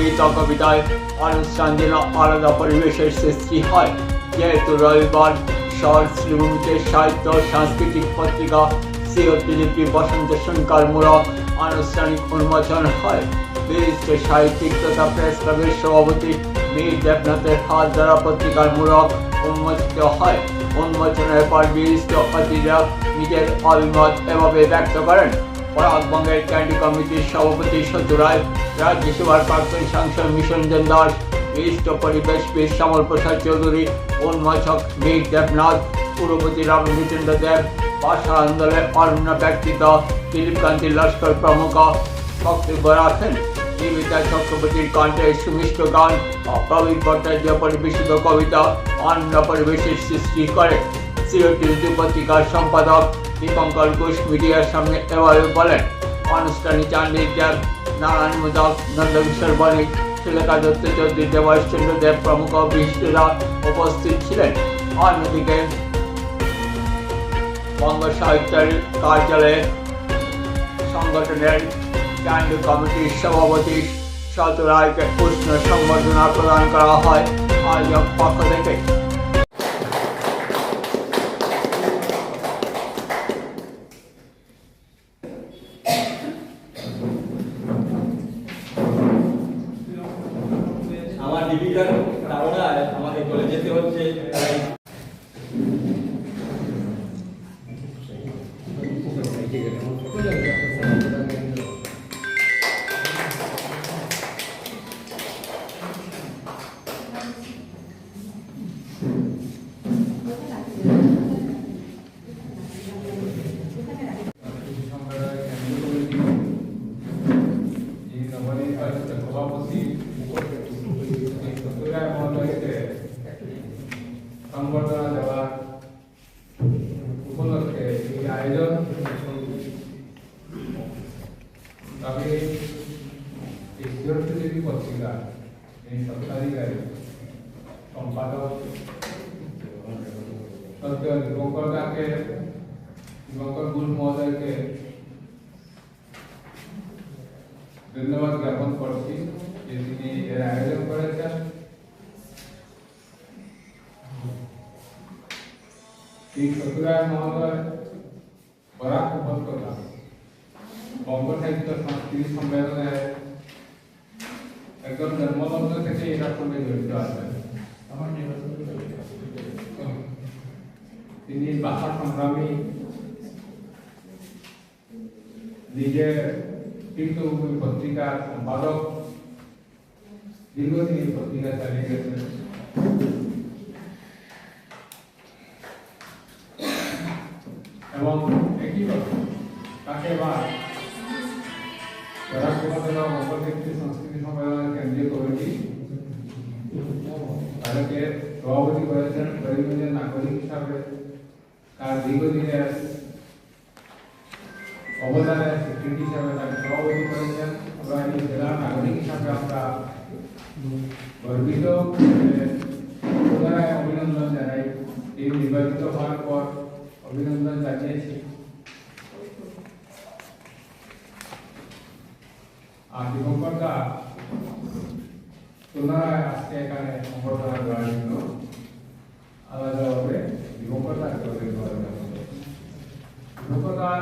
গীত কবিতায় অনুষ্ঠান যেন আলাদা পরিবেশের সৃষ্টি হয়। যেহেতু রবিবার শহর শ্রীভূমিতে সাহিত্য সাংস্কৃতিক পত্রিকা শিরোলিপি বসন্ত সংকারমূলক আনুষ্ঠানিক উন্মোচন হয়। বিশিষ্ট সাহিত্যিক তথা প্রেস ক্লাবের সভাপতি মীর দেবনাথের হাত দ্বারা পত্রিকার মূলক উন্মোচিত হয়। উন্মোচনের পর বিশিষ্ট অতিথিরা নিজের অভিমত এভাবে ব্যক্ত করেন। পরাগবঙ্গের ক্যান্ডি কমিটির সভাপতি সন্তু রায়, রাজ্যসভার প্রাক্তন সাংসদ মিশনরঞ্জন দাস, বিশিষ্ট পরিবেশবিদ শ্যামল প্রসাদ চৌধুরী, উন্মোচক মীর দেবনাথ, পুরপতি রামচন্দ্র দেব, ভাষা আন্দোলনের অনন্য ব্যক্তিত্ব দিলীপ কান্তি লস্কর প্রমুখ বক্তব্য রাখেন। জীবিকা চক্রবর্তীর কণ্ঠে সুমিষ্ট গান ও প্রবীর ভট্টাচার্য পরিবেশিত কবিতা অন্য পরিবেশের সৃষ্টি করে। চিরটিলিপি পত্রিকার সম্পাদক দীপঙ্কর ঘোষ মিডিয়ার সামনে এভাবে বলেন, অনুষ্ঠানে চান্দির দেব, নারায়ণ মোদক, নন্দকিশোর বণিক, সুলেখা দত্ত চৌধুরী, দেবাশচন্দ্র দেব প্রমুখ বিশিষ্টরা উপস্থিত ছিলেন। অন্যদিকে বঙ্গ সাহিত্যের কার্যালয়ে সংগঠনের ক্যান্ডি কমিটির সভাপতি সন্তু রায়কে উষ্ণ সংবর্ধনা প্রদান করা হয় আয়োজক পক্ষ থেকে। আমার জীবিকার কারণে আমাকে চলে যেতে হচ্ছে। সংবর্ধনা দেওয়ার উপলক্ষে এই আয়োজন। তবে এই শিরোলিপি পত্রিকা এই সত্তাধিকারী সম্পাদক সত্য দিবঙ্কর দাকে, দিবঙ্কর ঘোষ মহোদয়কে ধন্যবাদ জ্ঞাপন করছি যে তিনি এর আয়োজন করেছেন। এই সন্তু রায় মহোদয় বরাক উপত্যকা বঙ্গ সাহিত্য সংস্কৃতি সম্মেলনের একদম জন্মলগ্ন থেকে এটার সঙ্গে জড়িত আছেন। তিনি ভাষা সংগ্রামী, নিজে কিন্তু পত্রিকার সম্পাদক, দীর্ঘদিন এই পত্রিকা চালিয়ে গেছেন। এবং একই কথা তাকে সংস্কৃতি সম্মেলনের কেন্দ্রীয় কমিটি তাদেরকে সভাপতি করেছেন। করিমগঞ্জের নাগরিক হিসাবে তার দীর্ঘদিনের অবদানের স্বীকৃতি হিসাবে তাকে সভাপতি করেছেন। আমরা এই জেলার নাগরিক হিসাবে আমরা গর্বিত, অভিনন্দন জানাই। এই নির্বাচিত হওয়ার পর অভিনন্দন জানিয়েছি। আর দিবঙ্কর দা পুনরায় আজকে এখানে সম্বর্ধনা দেওয়ার জন্য আলাদাভাবে দিবঙ্কর দাকে দিবঙ্কর দার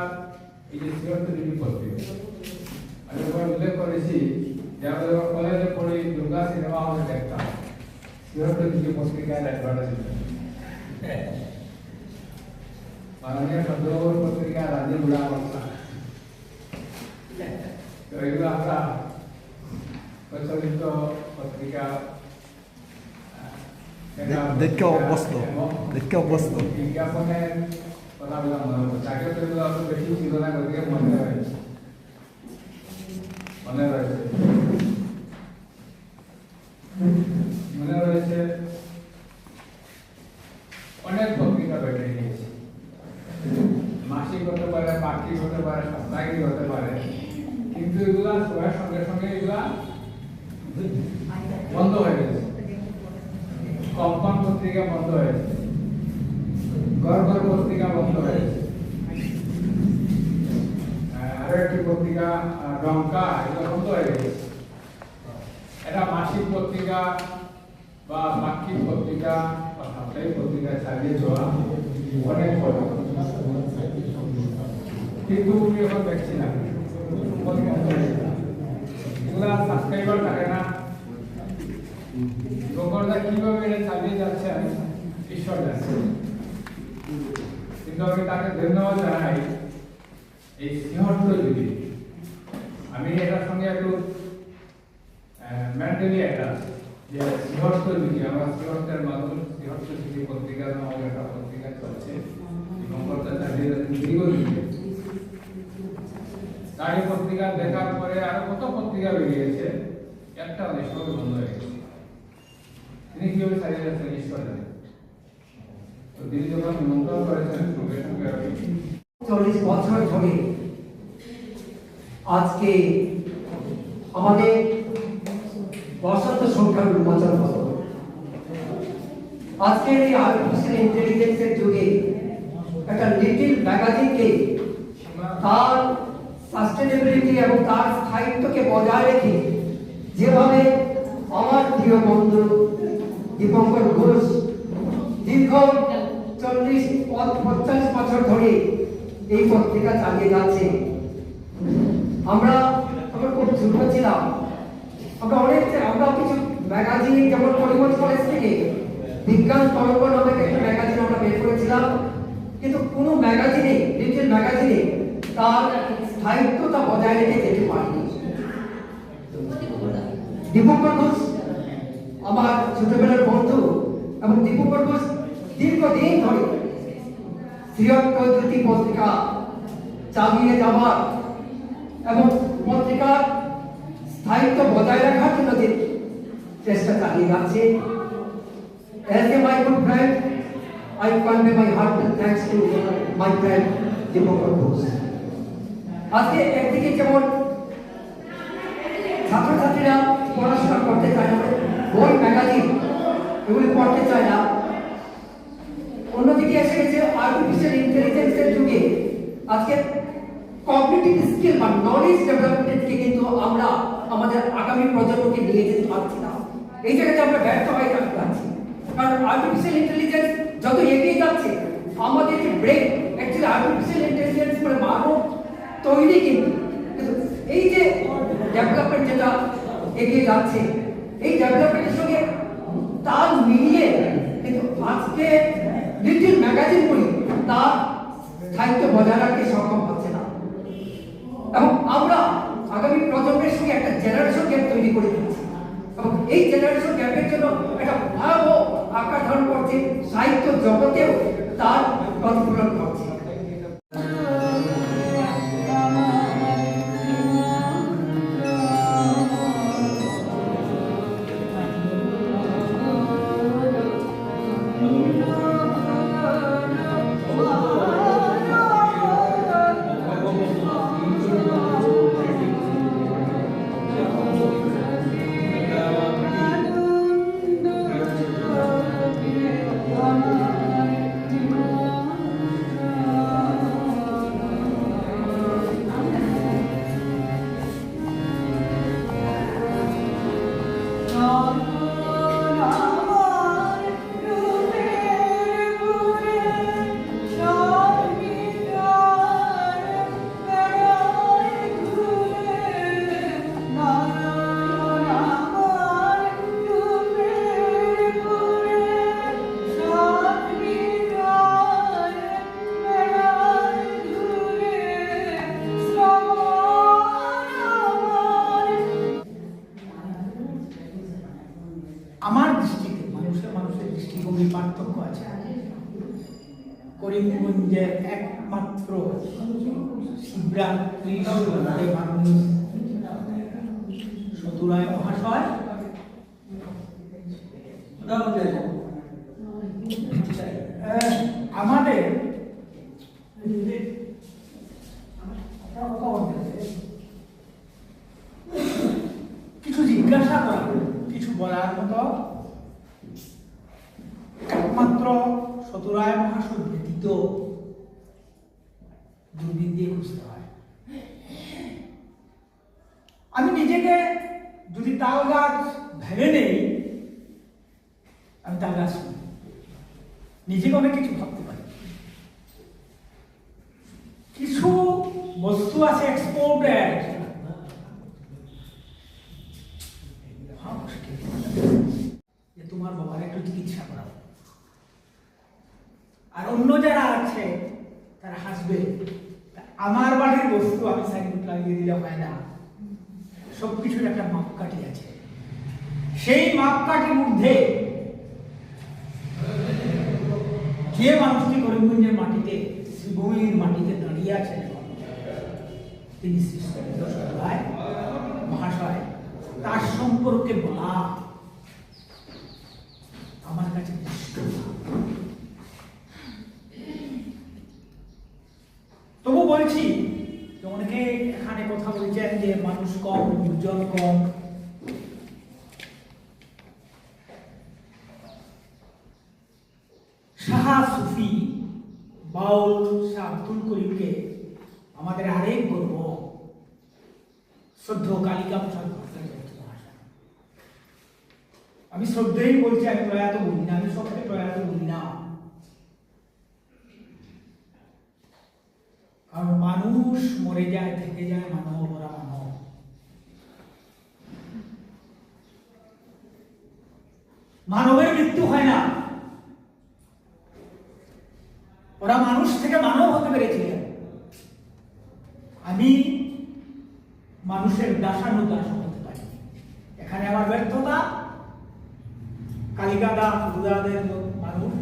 এই যে শিরোলিপি পত্রিকা আমি উল্লেখ করেছি যে আমরা যখন কলেজে পড়ি দুর্গা সিনেমা হলে দেখতাম শিরোলিপি পত্রিকায় অ্যাডভার্টাইজমেন্ট। মাননীয় চন্দ্রবাবুর পত্রিকা রাজ্যে উড়া অবস্থা, তো এগুলো আমরা প্রচলিত পত্রিকা দেখে অভ্যস্ত বিজ্ঞাপনের কথা বলা মনে হচ্ছে। আগে তো এগুলো অত বেশি ছিল না, ওদিকে মনে রয়েছে। অনেক পত্রিকা বেড়ে গিয়েছে, মাসিক হতে পারে, পাক্ষিক হতে পারে, সাপ্তাহিক হতে পারে, কিন্তু এগুলা সময়ের সঙ্গে সঙ্গে এগুলা বন্ধ হয়ে গেছে। কম্পাউন্ড পত্রিকা বন্ধ হয়েছে, ঘর ঘর পত্রিকা বন্ধ হয়েছে, আরো একটি পত্রিকা ডঙ্কা, এগুলো বন্ধ হয়ে গেছে। একটা মাসিক পত্রিকা বা বার্ষিক পত্রিকা বা সাপ্তাহিক পত্রিকা চালিয়ে যাওয়া অনেক কষ্ট, কিন্তু আমি এখন দেখছি না এগুলা সাবস্ক্রাইবার থাকে না। লোকরা কিভাবে এটা চালিয়ে যাচ্ছে আমি ঈশ্বর জানি, কিন্তু আমি তাকে ধন্যবাদ জানাই। এই সিংহত্ব যদি আমি এটার সঙ্গে একটু মেন্টালি একটা যে সিংহত্ব যদি আমরা সিংহত্বের মানুষ, সিংহত্ব যদি পত্রিকা নামক একটা পত্রিকা চলছে এবং চালিয়ে যাচ্ছে দীর্ঘদিন। তাই পত্রিকা দেখার পরে আরো কত পত্রিকা বেরিয়েছে, একটা নয়, সব বন্ধ হয়ে গেছে। তিনি কিভাবে চালিয়ে যাচ্ছেন ঈশ্বর জানে। তো তিনি যখন নিমন্ত্রণ করেছেন প্রফেশন 40 বছর ধরে আজকে আমাদের বসন্ত সংখ্যার উন্মোচন হলো। আজকের এই আর্টিফিশিয়াল ইন্টেলিজেন্সের যুগে একটা লিটিল ম্যাগাজিনকে তার সাস্টেনেবিলিটি এবং তার স্থায়িত্বকে বজায় রেখে যেভাবে আমার প্রিয় বন্ধু দীপঙ্কর ঘোষ দীর্ঘ 40-45 বছর ধরে এই পত্রিকা চালিয়ে যাচ্ছে। আমরা খুব ছোট ছিলাম, আমরা কিছু ম্যাগাজিন যেমন পরিমল কলেজ থেকে বিজ্ঞান তরঙ্গ নামে একটা ম্যাগাজিন আমরা বের করেছিলাম, কিন্তু কোনো ম্যাগাজিনে, লিটিল ম্যাগাজিনে তার স্থায়িত্বতা বজায় রেখে যেতে পারেনি। দীপঙ্কর ঘোষ আমার ছোটবেলার বন্ধু, এবং দীপঙ্কর ঘোষ দীর্ঘদিন ধরে শ্রীয়ত্ব জ্যোতি পত্রিকা চালিয়ে যাওয়ার এবং পত্রিকার স্থায়িত্ব বজায় রাখার জন্য যে চেষ্টা চালিয়ে যাচ্ছে। As a my good friend, I convey my heartfelt thanks to my friend Dipankar Ghosh. আজকে একদিকে যেমন ছাত্রছাত্রীরা পড়াশোনা করতে চায় না, বই ম্যাগাজিন এগুলি পড়তে চায় না, অন্যদিকে এসে গেছে আর্টিফিশিয়াল ইন্টেলিজেন্সের যুগে আজকে কগনিটিভ স্কিল বা নলেজ ডেভেলপমেন্টকে কিন্তু আমরা আমাদের আগামী প্রজন্মকে নিয়ে যেতে পারছি না। এই জায়গাতে আমরা ব্যর্থ হয়ে যাচ্ছি, কারণ আর্টিফিশিয়াল ইন্টেলিজেন্স যত এগিয়ে যাচ্ছে আমাদের যে ব্রেন, অ্যাকচুয়ালি আর্টিফিশিয়াল ইন্টেলিজেন্স মানে মানব তৈরি, কিন্তু এই যে ডেভেলপমেন্ট যেটা এগিয়ে যাচ্ছে এই ডেভেলপমেন্টের সঙ্গে তাল মিলিয়ে কিন্তু আজকে লিটিল ম্যাগাজিনগুলি তার স্থায়িত্ব বজায় রাখতে সক্ষম হচ্ছে না, এবং আমরা আগামী প্রজন্মের সঙ্গে একটা জেনারেশন গ্যাপ তৈরি করে দিচ্ছি, এবং এই জেনারেশন গ্যাপের জন্য একটা ভয়াবহ আকার ধারণ করছে, সাহিত্য জগতেও তার প্রতিফলন করছে। আমার দৃষ্টিতে মানুষের দৃষ্টিভঙ্গির পার্থক্য আছে। করিমগঞ্জের একমাত্র শিবরাত্রি মানুষ সতুরায় মহাশয় আমাদের কিছু জিজ্ঞাসা করা, কিছু বলার মতো একমাত্র সতুরায় মহাশয় ব্যতীত দূরবীন দিয়ে খুঁজতে হয়। আমি নিজেকে যদি তাল গাছ ভেবে নেই, আমি তাহলে আসবো, নিজেকে অনেক কিছু ভাবতে পারি। কিছু বস্তু আছে এক্সপোর্টেড, যে তোমার বাবার একটু চিকিৎসা করাবো, আর অন্য যারা আছে তারা হাসবে। আমার বাড়ির বস্তু আমি সাইনবোর্ড লাগিয়ে দিলে হয় না, সবকিছুর একটা মাপকাঠি আছে। সেই মাপকাঠির মধ্যে যে মানুষটি করিমগঞ্জের মাটিতে, শ্রীভূমির মাটিতে দাঁড়িয়ে আছেন, তিনি শ্রী সত্যেন্দ্র সরকার মহাশয়, তার সম্পর্কে বলা আমার কাছে কষ্ট। তবু বলছি, অনেকে এখানে কথা বলছেন যে মানুষ কম, লোকজন কম। শাহ সুফি বাউল শাহ আব্দুল করিমকে আমাদের আরেক গর্ব, শ্রদ্ধেয় কালিকা প্রসাদ ভট্টাচার্য মহাশয়। আমি শ্রদ্ধেই বলছি, আমি প্রয়াত বলি না, আমি সবকে প্রয়াত বলি না, কারণ মানুষ মরে যায়, থেকে যায়, মানব মরা মানব। মানবের মৃত্যু হয় না, ওরা মানুষ থেকে মানব হতে পেরেছিলেন। আমি মানুষের দাসানুদাস হতে পারি, এখানে আমার ব্যর্থতা। কালিকাদা ফুলদাদের মানুষ,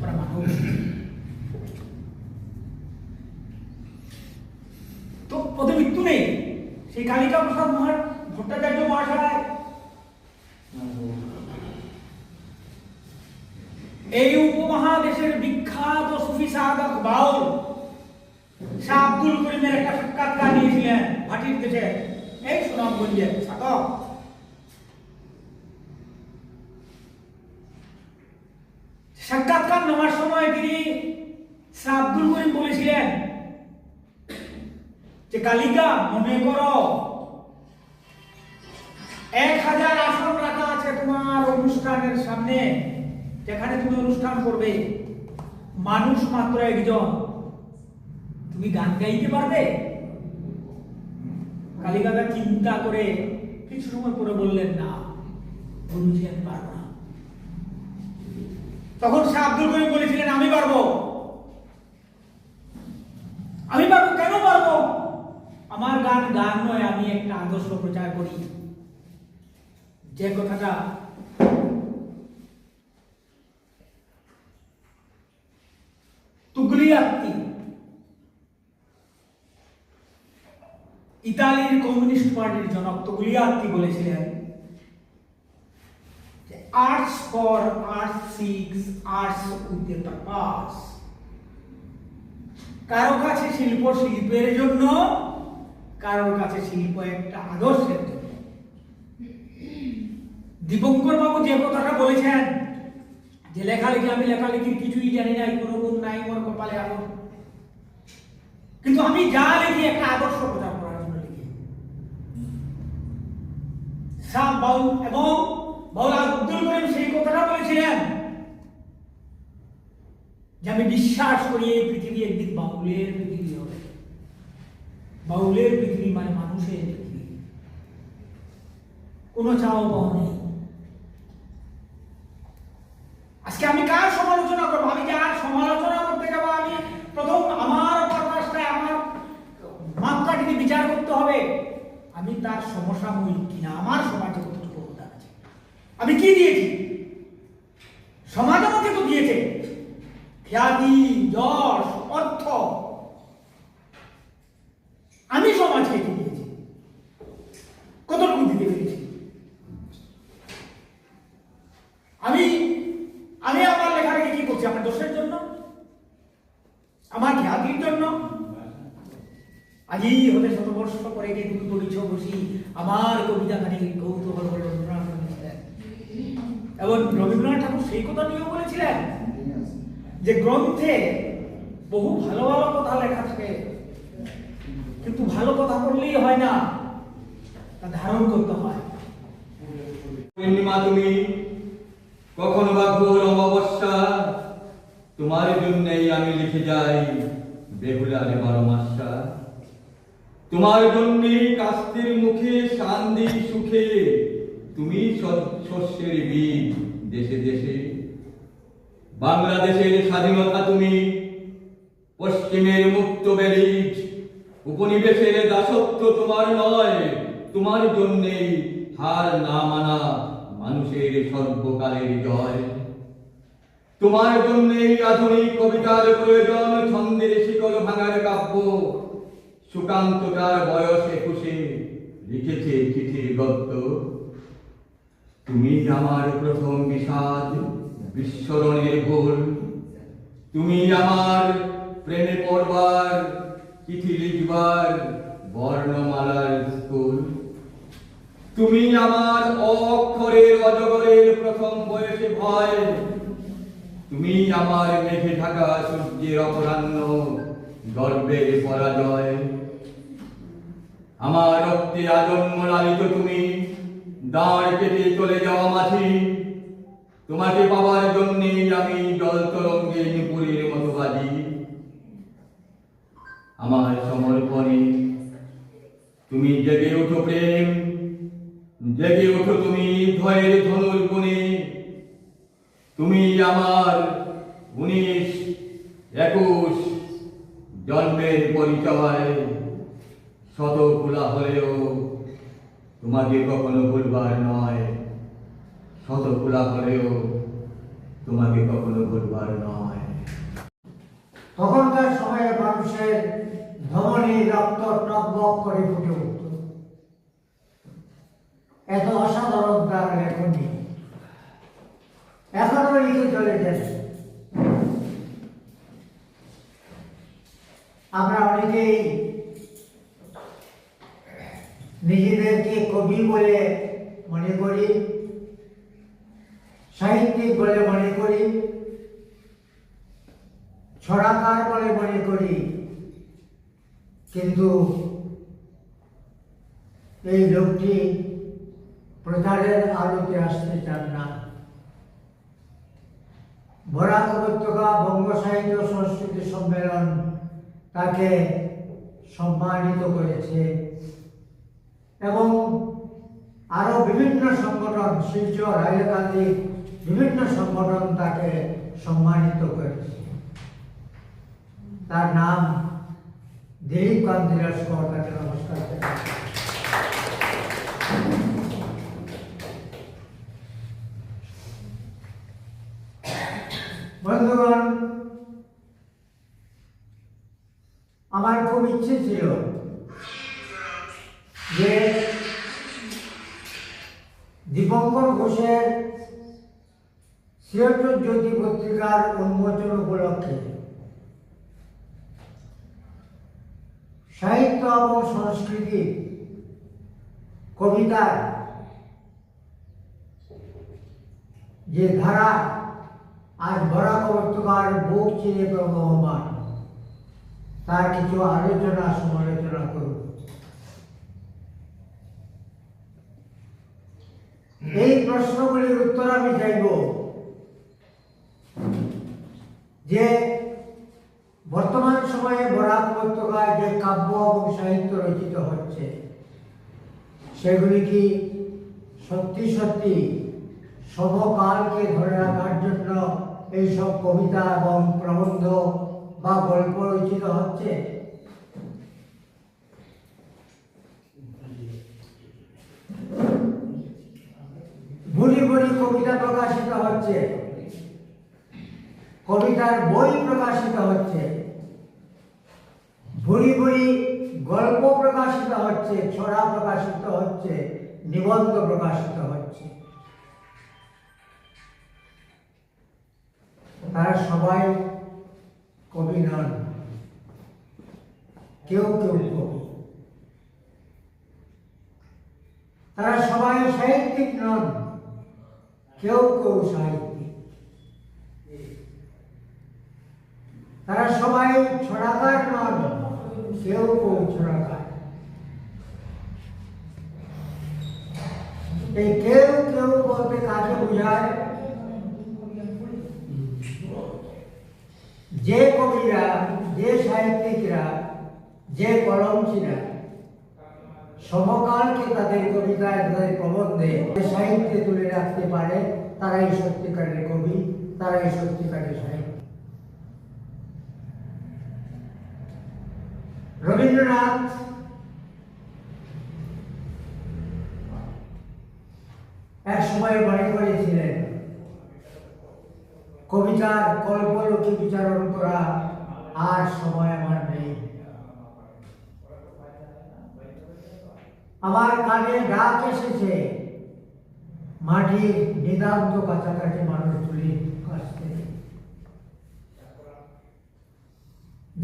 ওরা মানব। তো ওদের মৃত্যু নেই। সেই কালিকা প্রসাদ ভট্টাচার্য মহাশয় এই উপমহাদেশের বিখ্যাত সুফি সাধক বাউল শাহ আব্দুল করিমের একটা সাক্ষাৎকার নিয়েছিলেন ভাটির দেশে, এই সুনামগঞ্জের সাধক। সাক্ষাৎকার নেওয়ার সময় তিনি শাহ আব্দুল করিম বলেছিলেন যে কালিকা, মনে করো 1000 আসন রাখা আছে তোমার অনুষ্ঠানের সামনে, যেখানে তুমি অনুষ্ঠান করবে, মানুষ মাত্র একজন, তুমি গান গাইতে পারবে? কালিকাদা চিন্তা করে কিছু সময় পরে বললেন, না গুরুজি, আমি পারবো না। তখন শাহ আব্দুল করিম বলেছিলেন, আমি পারবো। আমি পারবো, কেন পারবো? আমার গান গান নয়, আমি একটা আদর্শ প্রচার করি। যে কথাটা তুগলিয়াত্তি, ইতালির কমিউনিস্ট পার্টির জনক তুগলিয়াত্তি বলেছিলেন, arts for arts six, arts with a purpose. কারো কাছে শিল্প শিল্পের জন্য, কারোর কাছে শিল্প একটা আদর্শের জন্য। দীপঙ্কর বাবু যে কথাটা বলেছেন যে লেখালেখি, আমি লেখালেখির কিছুই জানি না, কোনো গুণ নাই মোর কপালে আলো, কিন্তু আমি যা লিখি একটা আদর্শ প্রচার করার জন্য লিখি। শাহ বাউল এবং বাউল আব্দুল করিম সেই কথাটা বলেছিলেন যে আমি বিশ্বাস করি এই পৃথিবী একদিন বাউলের পৃথিবী হবে। বাউলের পৃথিবী মানে মানুষের পৃথিবী, কোনো চাও পাওয়া নেই। আজকে আমি কার সমালোচনা করবো? আমি যার সমালোচনা করতে যাবো, আমি প্রথম আমার পারপাসটায়, আমার মাপকাঠিকে বিচার করতে হবে। আমি তার সমসাময়িক কিনা, আমার সমাজে কতটুকু অবদান আছে, আমি কি দিয়েছি? সমাজ আমাকে তো দিয়েছে খ্যাতি, যশ, অর্থ। আমি সমাজকে কি দিয়েছি, কতটুকু দিতে পেরেছি? আমি আমার লেখালেখি কি করছি? আমার দোষের জন্য, আমার খ্যাতির জন্য? আজই হতে শতবর্ষ পরে যে তুমি বলিছ বসি, আমার কবিতা খানি কৌতূহল করে রবীন্দ্রনাথ লিখেছিলেন। এবং রবীন্দ্রনাথ ঠাকুর সেই কথা নিয়েও বলেছিলেন যে গ্রন্থে বহু ভালো ভালো কথা লেখা থাকে, কিন্তু ভালো কথা বললেই হয় না, তা ধারণ করতে হয়। পূর্ণিমা তুমি, কখনো বা ঘোর অমাবস্যা, তোমার জন্যই আমি লিখে যাই বেহুলার 12 মাসা। তোমার জন্যই কাস্তের মুখে শান্তি সুখে, তুমি শস্যের বীজ দেশে দেশে। বাংলাদেশের স্বাধীনতা তুমি, পশ্চিমের মুক্ত বেলিজ, উপনিবেশের দাসত্ব তোমার নয়। তোমার জন্যেই হার না মানা মানুষের সর্বকালের জয়। তোমার জন্যেই আধুনিক কবিতার প্রয়োজন, ছন্দের শিকল ভাঙার কাব্য। সুকান্ত তার বয়স 21 লিখেছে চিঠির গদ্য। তুমি আমার প্রথম বিষাদ, বিস্মরণের ভুল। তুমি আমার প্রেমে পড়বার, চিঠি লিখবার বর্ণমালার স্কুল। তুমি আমার অক্ষরের অজগরের প্রথম বয়সে ভয়। তুমি আমার মেঘে ঢাকা সূর্যের অপরাহ্ন, গর্বের পরাজয়। আমার রক্তে আজন্ম লালিত তুমি, দাঁড় কেটে চলে যাওয়া মাঝি। তোমাকে পাওয়ার জন্যে আমি জল তরঙ্গে নুপুরের মতো বাজি। আমার সমর্পণে তুমি জেগে ওঠো প্রেম, জেগে ওঠো তুমি ভয়ের ধনুর গুণে। তুমি আমার 19, 21 জন্মের পরিচয়। শত খোলা হলেও তোমাকে কখনো ভুলবার নয়। শত খোলা হলেও তোমাকে কখনো ভুলবার নয়। তখনকার সময়ে মানুষের ধমনী রক্ত টকবক করে ফুটে উঠত। এত অসাধারণ তার লেখনী এখনো লিখে চলে যায়। আমরা অনেকেই নিজেদেরকে কবি বলে মনে করি, সাহিত্যিক বলে মনে করি, ছড়াকার বলে মনে করি, কিন্তু এই লোকটি প্রচারের আলোতে আসতে চান না। বরাক উপত্যকা বঙ্গ সাহিত্য সংস্কৃতি সম্মেলন তাকে সম্মানিত করেছে এবং আরো বিভিন্ন সংগঠন, শিলচর, হাইলাকান্দি বিভিন্ন সংগঠন তাকে সম্মানিত করেছে। তার নাম দিলীপ কান্তি লস্কর। তাকে নমস্কার জানাই। বন্ধুগণ, আমার খুব ইচ্ছে ছিল যে দীপঙ্কর ঘোষের ৭৬ জ্যোতি পত্রিকার উন্মোচন উপলক্ষে সাহিত্য এবং সংস্কৃতি, কবিতার যে ধারা আজ বরাক উপত্যকার বুক চিরে প্রবহমান, তার কিছু আলোচনা সমালোচনা করব। এই প্রশ্নগুলির উত্তর আমি চাইব যে বর্তমান সময়ে বরাক উপত্যকায় যে কাব্য এবং সাহিত্য রচিত হচ্ছে সেগুলি কি সত্যি সত্যি সমকালকে ধরে রাখার জন্য এইসব কবিতা এবং প্রবন্ধ বা গল্প রচিত হচ্ছে? ভুরি ভুরি কবিতা প্রকাশিত হচ্ছে, কবিতার বই প্রকাশিত হচ্ছে, ভুরি ভুরি গল্প প্রকাশিত হচ্ছে, ছড়া প্রকাশিত হচ্ছে, নিবন্ধ প্রকাশিত হচ্ছে। তারা সবাই কবি নন, কেউ কেউ কবি। তারা সবাই সাহিত্যিক নন, কেউ কেউ সাহিত্যিক। তারা সবাই ছড়াকার নন, কেউ কেউ ছড়াকার। এই কেউ কেউ বলতে কাকে বোঝায়? যে কবিরা, যে সাহিত্যিকরা, যে কলমচিরা সমকালকে তাদের কবিতায়, তাদের প্রবন্ধে, সাহিত্যে তুলে রাখতে পারে, তারাই সত্যিকারের কবি, তারাই সত্যিকারের সাহিত্য। রবীন্দ্রনাথ এক সময় মনে করেছিলেন কবিতার কল্পলোকে বিচারণ করা আর সময় আমার নেই। আমার কানে ডাক এসেছে মাটির নিতান্ত কাছাকাছি মানুষ তুলির কাছ থেকে,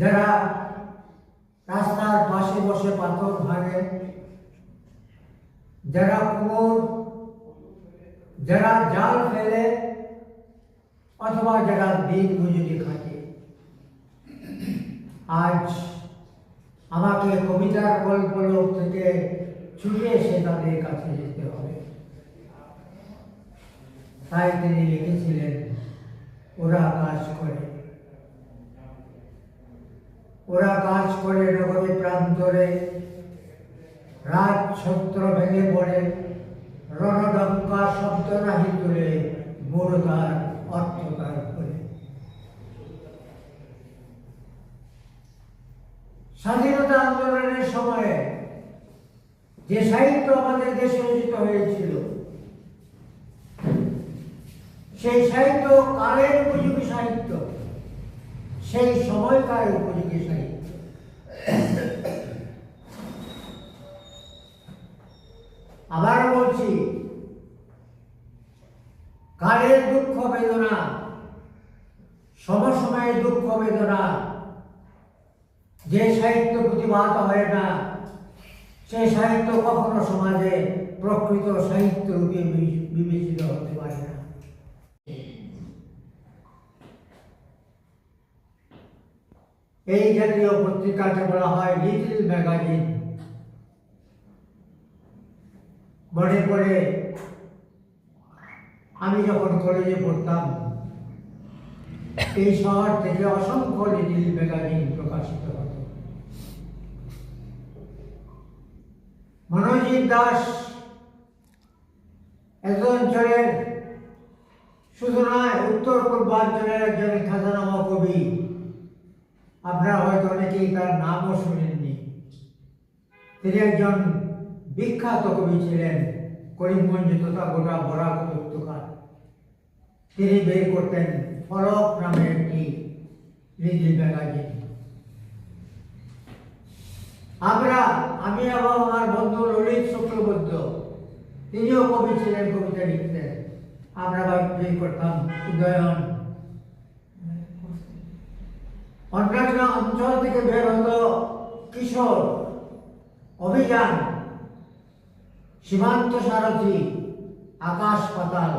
যারা রাস্তার পাশে বসে পাথর ভাঙে, যারা কুয়োর, যারা জাল ফেলে, অথবা যারা দিন মজুরি খাটে। আজ আমাকে কবিতার কল্পলোক থেকে ছুটে এসে তাদের কাছে যেতে হবে। তাই তিনি লিখেছিলেন, ওরা কাজ করে, ওরা কাজ করে নগরে প্রান্তরে, রাত ছত্র ভেঙে পড়ে, রণডঙ্কা শব্দ নাহি তুলে, মূঢ়তার অর্থতার করে। স্বাধীনতা আন্দোলনের সময়ে যে সাহিত্য আমাদের দেশে রচিত হয়েছিল, সেই সাহিত্য কালের উপযোগী সাহিত্য, সেই সময়কার উপযোগী সাহিত্য। আবার বলছি, কালের দুঃখ বেদনা, সমসময়ের দুঃখ বেদনা যে সাহিত্য প্রতিভাত হয় না, সেই সাহিত্য কখনো সমাজে প্রকৃত সাহিত্য রূপে বিবেচিত হতে পারে না। এই জাতীয় পত্রিকাকে বলা হয় লিটল ম্যাগাজিন। মনে পড়ে আমি যখন কলেজে পড়তাম, এই শহর থেকে অসংখ্য লিটল ম্যাগাজিন প্রকাশিত হতো। মনোজিৎ দাস এত অঞ্চলের শুধু নয়, উত্তর পূর্বাঞ্চলের একজন খ্যাতনামা কবি। আপনারা হয়তো অনেকেই তার নামও শুনেননি। তিনি একজন বিখ্যাত কবি ছিলেন, করিমগঞ্জ তথা গোটা বরাক উপত্যকার। তিনি বের করতেন ফলক নামে একটি লিটল ম্যাগাজিন। আমি এবং আমার বন্ধু ললিত চক্রবর্তী, তিনিও কবি ছিলেন, কবিতা লিখতেন। আমরা বের করতাম উদয়ন। অন্যান্য অঞ্চল থেকে বের হতো কিশোর, অভিযান, সীমান্ত সারথী, আকাশ পাতাল,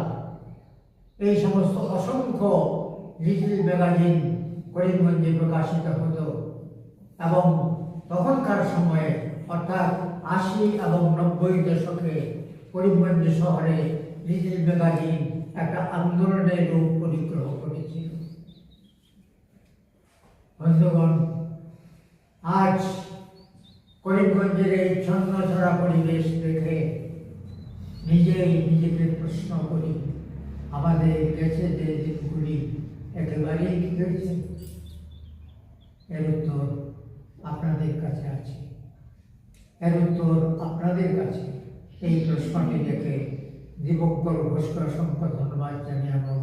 এই সমস্ত অসংখ্য লিটল ম্যাগাজিন করিমগঞ্জে প্রকাশিত হতো। এবং তখনকার সময়ে অর্থাৎ 80 এবং 90 দশকে করিমগঞ্জ শহরে লিটল ম্যাগাজিন একটা আন্দোলনের রূপ পরিগ্রহ করেছিল। বন্ধুগণ, আজ করিমগঞ্জের এই ছন্নছাড়া পরিবেশ দেখে নিজেই নিজেকে প্রশ্ন করি, আমাদের গেছে যে দিনগুলি একেবারেই কি হয়েছে? এর উত্তর আপনাদের কাছে আছে, এর উত্তর আপনাদের কাছে। এই প্রশ্নটি দেখে দিবঙ্কর ঘোষকে অসংখ্য ধন্যবাদ জানিয়ে আমার